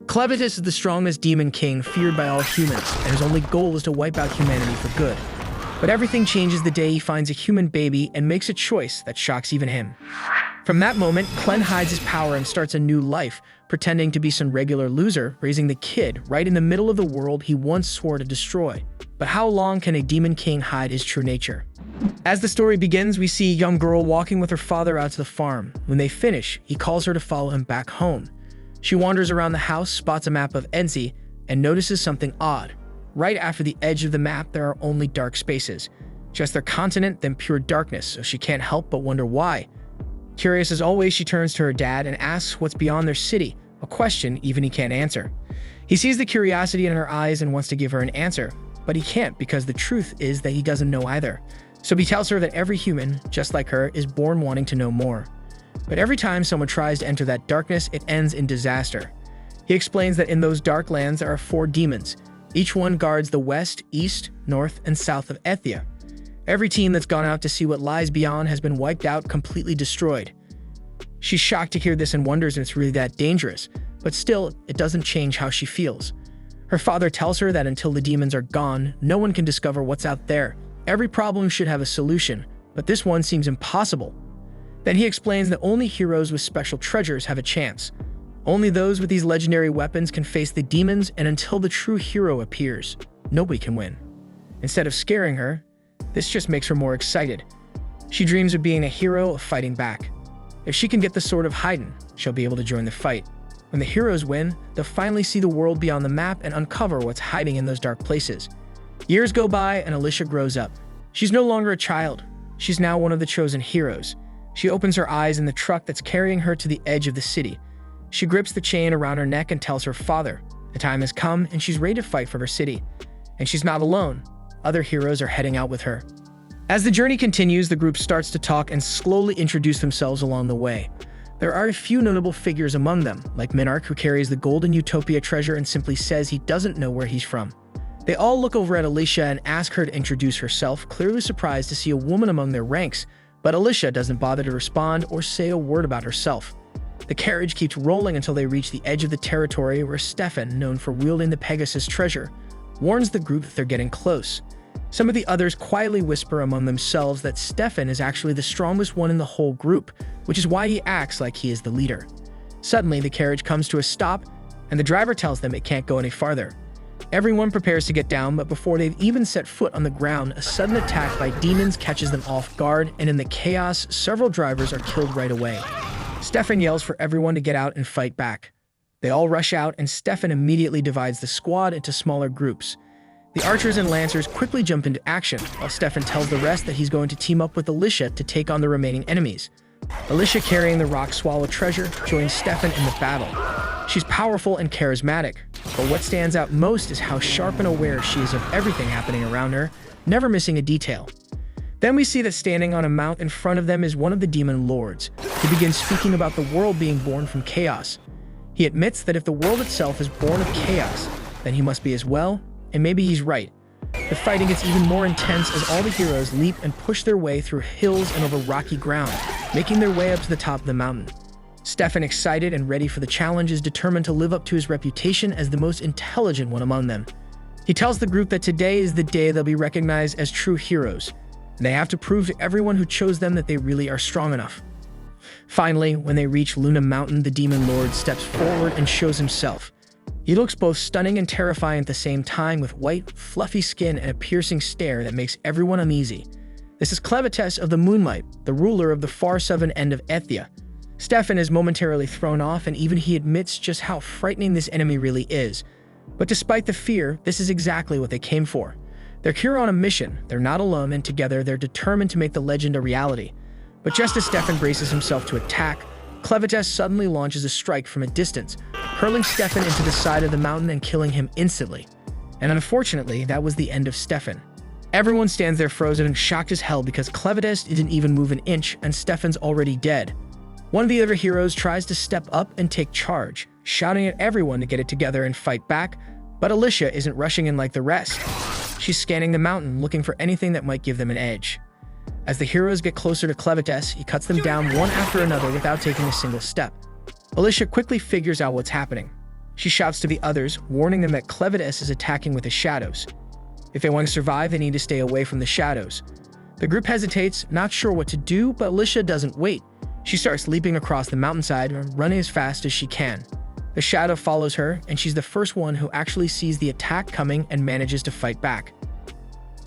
Clevitus is the strongest demon king feared by all humans, and his only goal is to wipe out humanity for good. But everything changes the day he finds a human baby and makes a choice that shocks even him. From that moment, Clen hides his power and starts a new life, pretending to be some regular loser, raising the kid right in the middle of the world he once swore to destroy. But how long can a demon king hide his true nature? As the story begins, we see a young girl walking with her father out to the farm. When they finish, he calls her to follow him back home. She wanders around the house, spots a map of Enzi, and notices something odd. Right after the edge of the map, there are only dark spaces. Just their continent, then pure darkness, so she can't help but wonder why. Curious as always, she turns to her dad and asks what's beyond their city, a question even he can't answer. He sees the curiosity in her eyes and wants to give her an answer, but he can't because the truth is that he doesn't know either. So he tells her that every human, just like her, is born wanting to know more. But every time someone tries to enter that darkness, it ends in disaster. He explains that in those dark lands there are 4 demons. Each one guards the west, east, north, and south of Ethia. Every team that's gone out to see what lies beyond has been wiped out, completely destroyed. She's shocked to hear this and wonders if it's really that dangerous, but still, it doesn't change how she feels. Her father tells her that until the demons are gone, no one can discover what's out there. Every problem should have a solution, but this one seems impossible. Then he explains that only heroes with special treasures have a chance. Only those with these legendary weapons can face the demons, and until the true hero appears, nobody can win. Instead of scaring her, this just makes her more excited. She dreams of being a hero, of fighting back. If she can get the Sword of Haydn, she'll be able to join the fight. When the heroes win, they'll finally see the world beyond the map and uncover what's hiding in those dark places. Years go by and Alicia grows up. She's no longer a child. She's now one of the chosen heroes. She opens her eyes in the truck that's carrying her to the edge of the city. She grips the chain around her neck and tells her father the time has come and she's ready to fight for her city. And she's not alone. Other heroes are heading out with her. As the journey continues, the group starts to talk and slowly introduce themselves along the way. There are a few notable figures among them, like Minarch, who carries the Golden Utopia treasure and simply says he doesn't know where he's from. They all look over at Alicia and ask her to introduce herself, clearly surprised to see a woman among their ranks, but Alicia doesn't bother to respond or say a word about herself. The carriage keeps rolling until they reach the edge of the territory where Stefan, known for wielding the Pegasus treasure, warns the group that they're getting close. Some of the others quietly whisper among themselves that Stefan is actually the strongest one in the whole group, which is why he acts like he is the leader. Suddenly, the carriage comes to a stop, and the driver tells them it can't go any farther. Everyone prepares to get down, but before they've even set foot on the ground, a sudden attack by demons catches them off guard, and in the chaos, several drivers are killed right away. Stefan yells for everyone to get out and fight back. They all rush out, and Stefan immediately divides the squad into smaller groups. The archers and lancers quickly jump into action, while Stefan tells the rest that he's going to team up with Alicia to take on the remaining enemies. Alicia, carrying the rock swallow treasure, joins Stefan in the battle. She's powerful and charismatic, but what stands out most is how sharp and aware she is of everything happening around her, never missing a detail. Then we see that standing on a mount in front of them is one of the demon lords, who begins speaking about the world being born from chaos. He admits that if the world itself is born of chaos, then he must be as well, and maybe he's right. The fighting gets even more intense as all the heroes leap and push their way through hills and over rocky ground, making their way up to the top of the mountain. Stefan, excited and ready for the challenge, is determined to live up to his reputation as the most intelligent one among them. He tells the group that today is the day they'll be recognized as true heroes, and they have to prove to everyone who chose them that they really are strong enough. Finally, when they reach Luna Mountain, the demon lord steps forward and shows himself. He looks both stunning and terrifying at the same time, with white, fluffy skin and a piercing stare that makes everyone uneasy. This is Clevitus of the Moonlight, the ruler of the far southern end of Ethia. Stefan is momentarily thrown off, and even he admits just how frightening this enemy really is. But despite the fear, this is exactly what they came for. They're here on a mission, they're not alone, and together they're determined to make the legend a reality. But just as Stefan braces himself to attack, Clevitus suddenly launches a strike from a distance, hurling Stefan into the side of the mountain and killing him instantly. And unfortunately, that was the end of Stefan. Everyone stands there frozen and shocked as hell because Clevitus didn't even move an inch and Stefan's already dead. One of the other heroes tries to step up and take charge, shouting at everyone to get it together and fight back, but Alicia isn't rushing in like the rest. She's scanning the mountain, looking for anything that might give them an edge. As the heroes get closer to Clevitus, he cuts them down one after another without taking a single step. Alicia quickly figures out what's happening. She shouts to the others, warning them that Clevitus is attacking with the shadows. If they want to survive, they need to stay away from the shadows. The group hesitates, not sure what to do, but Alicia doesn't wait. She starts leaping across the mountainside, running as fast as she can. The shadow follows her, and she's the first one who actually sees the attack coming and manages to fight back.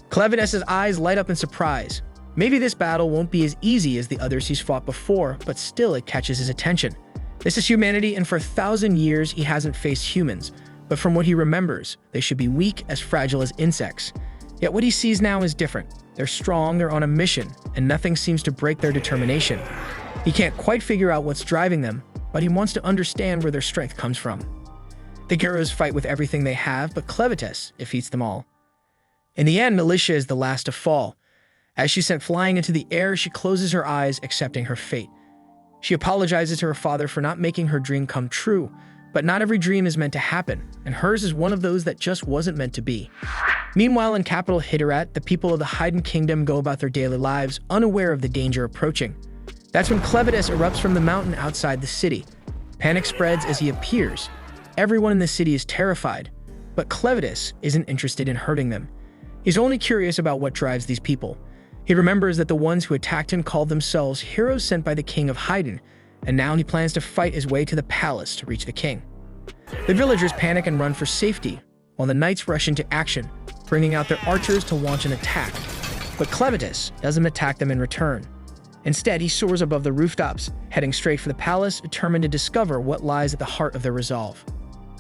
Clevitus's eyes light up in surprise. Maybe this battle won't be as easy as the others he's fought before, but still it catches his attention. This is humanity, and for 1,000 years he hasn't faced humans, but from what he remembers, they should be weak, as fragile as insects. Yet what he sees now is different. They're strong, they're on a mission, and nothing seems to break their determination. He can't quite figure out what's driving them, but he wants to understand where their strength comes from. The heroes fight with everything they have, but Clevitus defeats them all. In the end, Alicia is the last to fall. As she's sent flying into the air, she closes her eyes, accepting her fate. She apologizes to her father for not making her dream come true, but not every dream is meant to happen, and hers is one of those that just wasn't meant to be. Meanwhile, in capital Hitterat, the people of the Haydn Kingdom go about their daily lives, unaware of the danger approaching. That's when Clevitus erupts from the mountain outside the city. Panic spreads as he appears. Everyone in the city is terrified, but Clevitus isn't interested in hurting them. He's only curious about what drives these people. He remembers that the ones who attacked him called themselves heroes sent by the king of Haydn, and now he plans to fight his way to the palace to reach the king. The villagers panic and run for safety, while the knights rush into action, bringing out their archers to launch an attack. But Clevitus doesn't attack them in return. Instead, he soars above the rooftops, heading straight for the palace, determined to discover what lies at the heart of their resolve.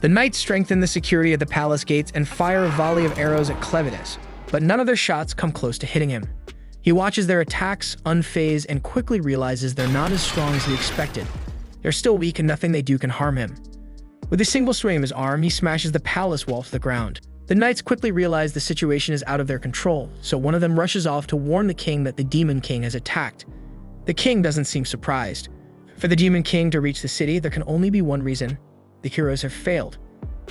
The knights strengthen the security of the palace gates and fire a volley of arrows at Clevitus, but none of their shots come close to hitting him. He watches their attacks, unfazed, and quickly realizes they're not as strong as he expected. They're still weak and nothing they do can harm him. With a single swing of his arm, he smashes the palace wall to the ground. The knights quickly realize the situation is out of their control, so one of them rushes off to warn the king that the Demon King has attacked. The king doesn't seem surprised. For the Demon King to reach the city, there can only be one reason: the heroes have failed.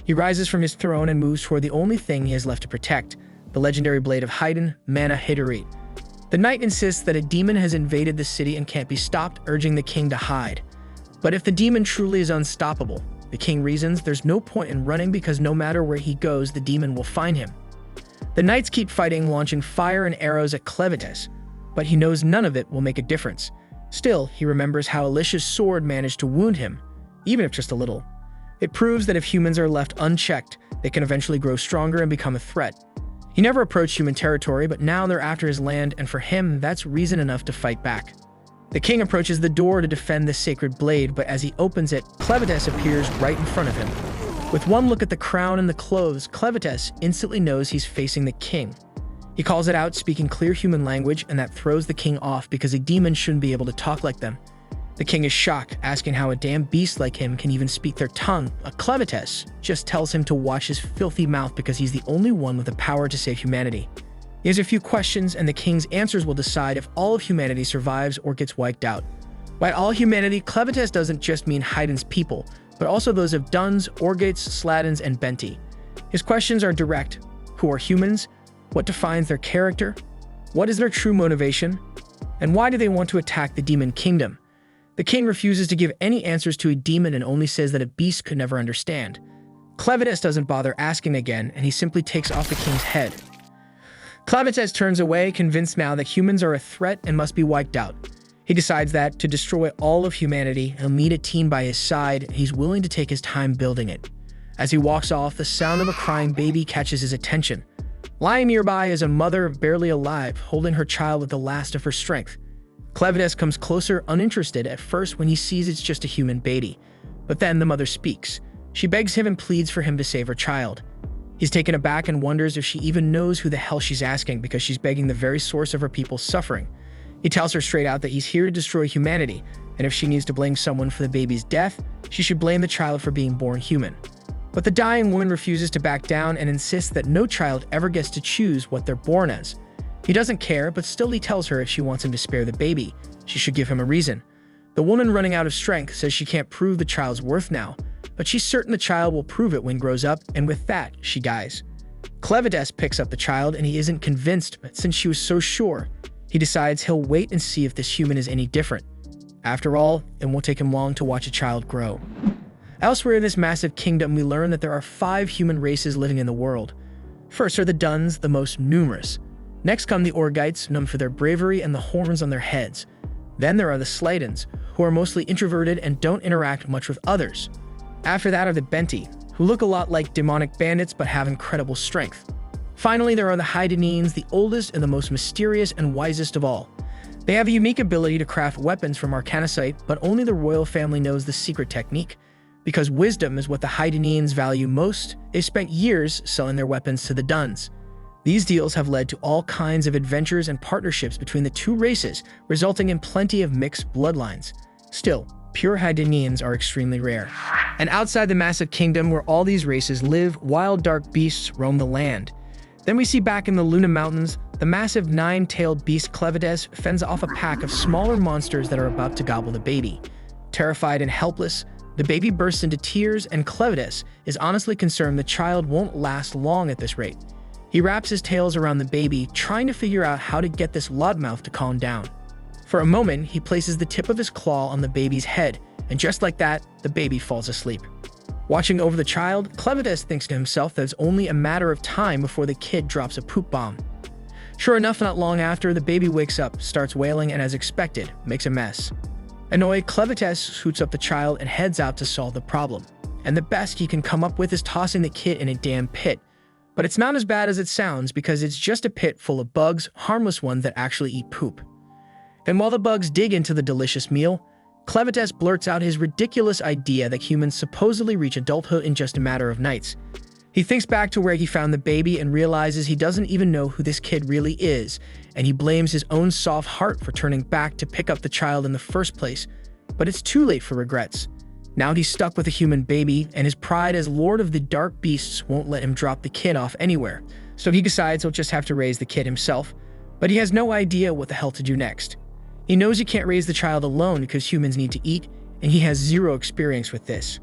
He rises from his throne and moves toward the only thing he has left to protect, the legendary blade of Haydn, Mana Hitterit. The knight insists that a demon has invaded the city and can't be stopped, urging the king to hide. But if the demon truly is unstoppable, the king reasons there's no point in running because no matter where he goes, the demon will find him. The knights keep fighting, launching fire and arrows at Clevitus, but he knows none of it will make a difference. Still, he remembers how Alicia's sword managed to wound him, even if just a little. It proves that if humans are left unchecked, they can eventually grow stronger and become a threat. He never approached human territory, but now they're after his land, and for him, that's reason enough to fight back. The king approaches the door to defend the sacred blade, but as he opens it, Clevitus appears right in front of him. With one look at the crown and the clothes, Clevitus instantly knows he's facing the king. He calls it out, speaking clear human language, and that throws the king off because a demon shouldn't be able to talk like them. The king is shocked, asking how a damn beast like him can even speak their tongue. Clevitus just tells him to watch his filthy mouth because he's the only one with the power to save humanity. He has a few questions, and the king's answers will decide if all of humanity survives or gets wiped out. By all humanity, Clevitus doesn't just mean Haydn's people, but also those of Duns, Orgates, Sladins, and Benti. His questions are direct. Who are humans? What defines their character? What is their true motivation? And why do they want to attack the Demon Kingdom? The king refuses to give any answers to a demon and only says that a beast could never understand. Clevitus doesn't bother asking again, and he simply takes off the king's head. Clevitus turns away, convinced now that humans are a threat and must be wiped out. He decides that, to destroy all of humanity, he'll need a team by his side, and he's willing to take his time building it. As he walks off, the sound of a crying baby catches his attention. Lying nearby is a mother, barely alive, holding her child with the last of her strength. Clevitus comes closer, uninterested at first when he sees it's just a human baby. But then the mother speaks. She begs him and pleads for him to save her child. He's taken aback and wonders if she even knows who the hell she's asking because she's begging the very source of her people's suffering. He tells her straight out that he's here to destroy humanity, and if she needs to blame someone for the baby's death, she should blame the child for being born human. But the dying woman refuses to back down and insists that no child ever gets to choose what they're born as. He doesn't care, but still he tells her if she wants him to spare the baby, she should give him a reason. The woman, running out of strength, says she can't prove the child's worth now, but she's certain the child will prove it when grows up, and with that, she dies. Clevitus picks up the child, and he isn't convinced, but since she was so sure, he decides he'll wait and see if this human is any different. After all, it won't take him long to watch a child grow. Elsewhere in this massive kingdom, we learn that there are 5 human races living in the world. First are the Duns, the most numerous. Next come the Orgites, known for their bravery and the horns on their heads. Then there are the Slatans, who are mostly introverted and don't interact much with others. After that are the Benti, who look a lot like demonic bandits but have incredible strength. Finally, there are the Hydanines, the oldest and the most mysterious and wisest of all. They have a unique ability to craft weapons from arcanocite, but only the royal family knows the secret technique. Because wisdom is what the Hydanines value most, they've spent years selling their weapons to the Duns. These deals have led to all kinds of adventures and partnerships between the two races, resulting in plenty of mixed bloodlines. Still, pure Hydanines are extremely rare. And outside the massive kingdom where all these races live, wild dark beasts roam the land. Then we see back in the Luna Mountains, the massive 9-tailed beast Clevides fends off a pack of smaller monsters that are about to gobble the baby. Terrified and helpless, the baby bursts into tears, and Clevides is honestly concerned the child won't last long at this rate. He wraps his tails around the baby, trying to figure out how to get this loudmouth to calm down. For a moment, he places the tip of his claw on the baby's head, and just like that, the baby falls asleep. Watching over the child, Clevides thinks to himself that it's only a matter of time before the kid drops a poop bomb. Sure enough, not long after, the baby wakes up, starts wailing, and as expected, makes a mess. Annoyed, Clevides scoots up the child and heads out to solve the problem. And the best he can come up with is tossing the kid in a damn pit. But it's not as bad as it sounds, because it's just a pit full of bugs, harmless ones that actually eat poop. And while the bugs dig into the delicious meal, Clevides blurts out his ridiculous idea that humans supposedly reach adulthood in just a matter of nights. He thinks back to where he found the baby and realizes he doesn't even know who this kid really is, and he blames his own soft heart for turning back to pick up the child in the first place. But it's too late for regrets. Now he's stuck with a human baby, and his pride as Lord of the Dark Beasts won't let him drop the kid off anywhere. So he decides he'll just have to raise the kid himself, but he has no idea what the hell to do next. He knows he can't raise the child alone because humans need to eat, and he has zero experience with this.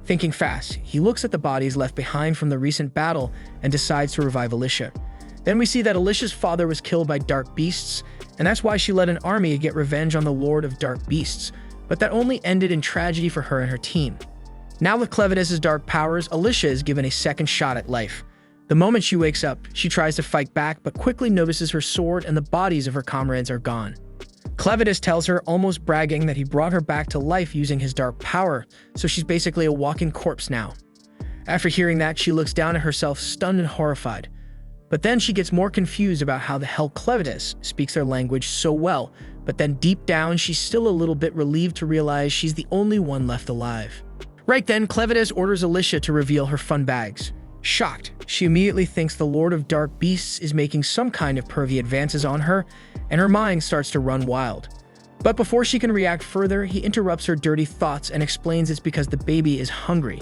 Thinking fast, he looks at the bodies left behind from the recent battle and decides to revive Alicia. Then we see that Alicia's father was killed by dark beasts, and that's why she led an army to get revenge on the Lord of Dark Beasts, but that only ended in tragedy for her and her team. Now with Clevides' dark powers, Alicia is given a second shot at life. The moment she wakes up, she tries to fight back but quickly notices her sword and the bodies of her comrades are gone. Clevides tells her, almost bragging, that he brought her back to life using his dark power, so she's basically a walking corpse now. After hearing that, she looks down at herself, stunned and horrified. But then she gets more confused about how the hell Clevides speaks their language so well, but then deep down, she's still a little bit relieved to realize she's the only one left alive. Right then, Clevides orders Alicia to reveal her fun bags. Shocked, she immediately thinks the Lord of Dark Beasts is making some kind of pervy advances on her, and her mind starts to run wild. But before she can react further, he interrupts her dirty thoughts and explains it's because the baby is hungry.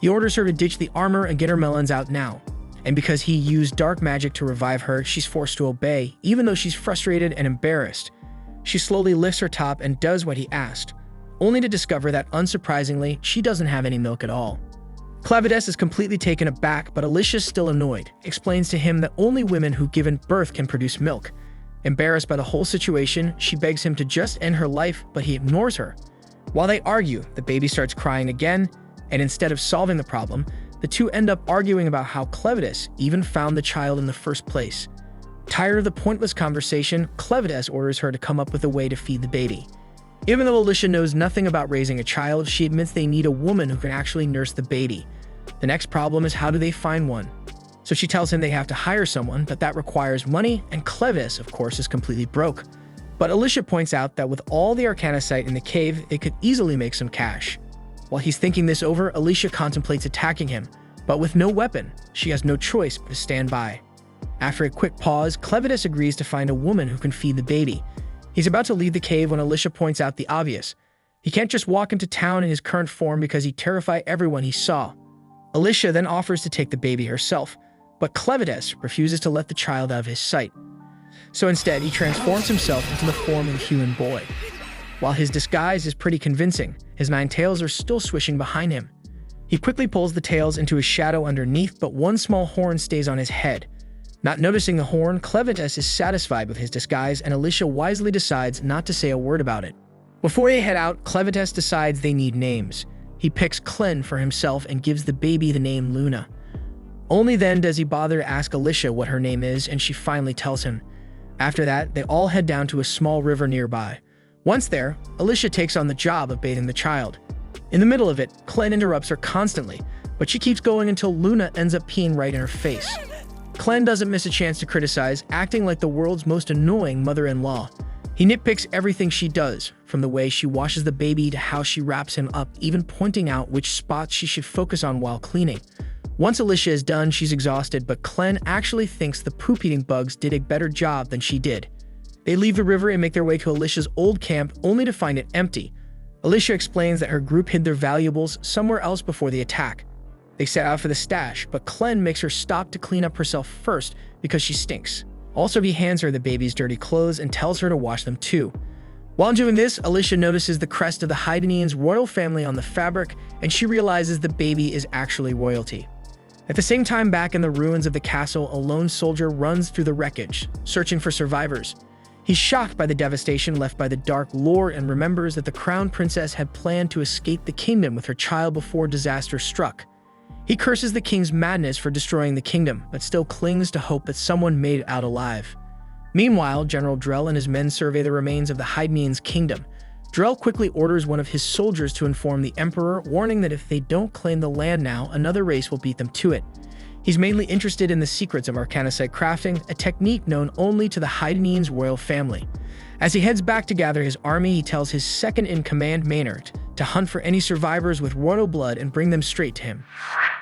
He orders her to ditch the armor and get her melons out now. And because he used dark magic to revive her, she's forced to obey, even though she's frustrated and embarrassed. She slowly lifts her top and does what he asked, only to discover that, unsurprisingly, she doesn't have any milk at all. Clevides is completely taken aback, but Alicia's still annoyed, explains to him that only women who've given birth can produce milk. Embarrassed by the whole situation, she begs him to just end her life, but he ignores her. While they argue, the baby starts crying again, and instead of solving the problem, the two end up arguing about how Clevides even found the child in the first place. Tired of the pointless conversation, Clevides orders her to come up with a way to feed the baby. Even though Alicia knows nothing about raising a child, she admits they need a woman who can actually nurse the baby. The next problem is, how do they find one? So she tells him they have to hire someone, but that requires money, and Clevides, of course, is completely broke. But Alicia points out that with all the arcanocite in the cave, they could easily make some cash. While he's thinking this over, Alicia contemplates attacking him, but with no weapon, she has no choice but to stand by. After a quick pause, Clevides agrees to find a woman who can feed the baby. He's about to leave the cave when Alicia points out the obvious. He can't just walk into town in his current form because he'd terrify everyone he saw. Alicia then offers to take the baby herself, but Clevides refuses to let the child out of his sight. So instead, he transforms himself into the form of a human boy. While his disguise is pretty convincing, his 9 tails are still swishing behind him. He quickly pulls the tails into his shadow underneath, but one small horn stays on his head. Not noticing the horn, Clevides is satisfied with his disguise, and Alicia wisely decides not to say a word about it. Before they head out, Clevides decides they need names. He he picks Clen for himself and gives the baby the name Luna. Only then does he bother to ask Alicia what her name is, and she finally tells him. After that, they all head down to a small river nearby. Once there, Alicia takes on the job of bathing the child. In the middle of it, Clen interrupts her constantly, but she keeps going until Luna ends up peeing right in her face. Clen doesn't miss a chance to criticize, acting like the world's most annoying mother-in-law. He nitpicks everything she does, from the way she washes the baby to how she wraps him up, even pointing out which spots she should focus on while cleaning. Once Alicia is done, she's exhausted, but Clen actually thinks the poop-eating bugs did a better job than she did. They leave the river and make their way to Alicia's old camp, only to find it empty. Alicia explains that her group hid their valuables somewhere else before the attack. They set out for the stash, but Clen makes her stop to clean up herself first because she stinks. Also, he hands her the baby's dirty clothes and tells her to wash them too. While doing this, Alicia notices the crest of the Haidanians' royal family on the fabric, and she realizes the baby is actually royalty. At the same time, back in the ruins of the castle, a lone soldier runs through the wreckage, searching for survivors. He's shocked by the devastation left by the Dark Lord and remembers that the crown princess had planned to escape the kingdom with her child before disaster struck. He curses the king's madness for destroying the kingdom, but still clings to hope that someone made it out alive. Meanwhile, General Drell and his men survey the remains of the Haidanians' kingdom. Drell quickly orders one of his soldiers to inform the emperor, warning that if they don't claim the land now, another race will beat them to it. He's mainly interested in the secrets of arcanicite crafting, a technique known only to the Haidanians' royal family. As he heads back to gather his army, he tells his second-in-command Maynard to hunt for any survivors with royal blood and bring them straight to him.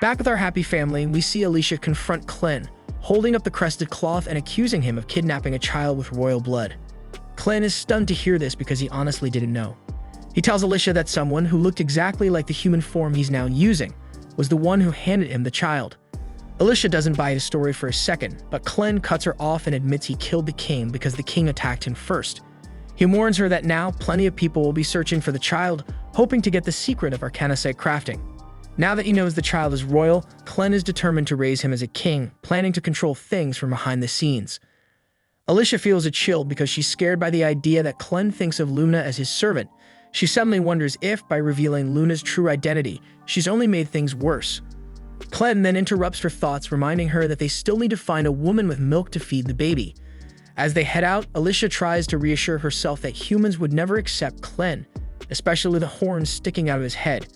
Back with our happy family, we see Alicia confront Clen, holding up the crested cloth and accusing him of kidnapping a child with royal blood. Clen is stunned to hear this because he honestly didn't know. He tells Alicia that someone who looked exactly like the human form he's now using was the one who handed him the child. Alicia doesn't buy his story for a second, but Clen cuts her off and admits he killed the king because the king attacked him first. He warns her that now plenty of people will be searching for the child, hoping to get the secret of arcanicite crafting. Now that he knows the child is royal, Clen is determined to raise him as a king, planning to control things from behind the scenes. Alicia feels a chill because she's scared by the idea that Clen thinks of Luna as his servant. She suddenly wonders if, by revealing Luna's true identity, she's only made things worse. Clen then interrupts her thoughts, reminding her that they still need to find a woman with milk to feed the baby. As they head out, Alicia tries to reassure herself that humans would never accept Clen, especially the horns sticking out of his head.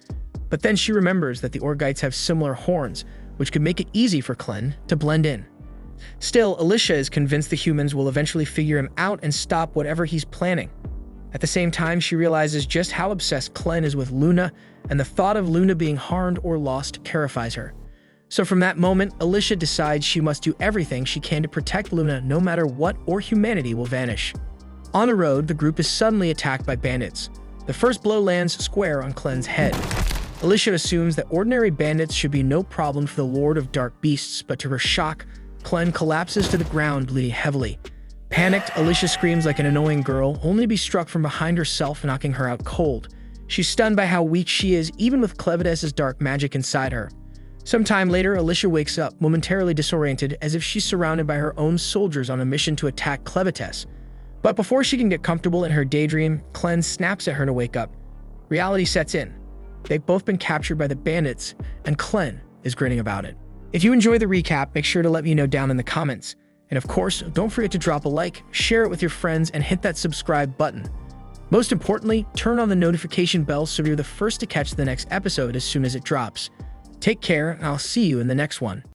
But then she remembers that the Orgites have similar horns, which could make it easy for Clen to blend in. Still, Alicia is convinced the humans will eventually figure him out and stop whatever he's planning. At the same time, she realizes just how obsessed Clen is with Luna, and the thought of Luna being harmed or lost terrifies her. So from that moment, Alicia decides she must do everything she can to protect Luna no matter what, or humanity will vanish. On the road, the group is suddenly attacked by bandits. The first blow lands square on Clen's head. Alicia assumes that ordinary bandits should be no problem for the Lord of Dark Beasts, but to her shock, Clen collapses to the ground, bleeding heavily. Panicked, Alicia screams like an annoying girl, only to be struck from behind herself, knocking her out cold. She's stunned by how weak she is, even with Clevides' dark magic inside her. Sometime later, Alicia wakes up, momentarily disoriented, as if she's surrounded by her own soldiers on a mission to attack Clevides. But before she can get comfortable in her daydream, Clen snaps at her to wake up. Reality sets in. They've both been captured by the bandits, and Clen is grinning about it. If you enjoy the recap, make sure to let me know down in the comments. And of course, don't forget to drop a like, share it with your friends, and hit that subscribe button. Most importantly, turn on the notification bell so you're the first to catch the next episode as soon as it drops. Take care, and I'll see you in the next one.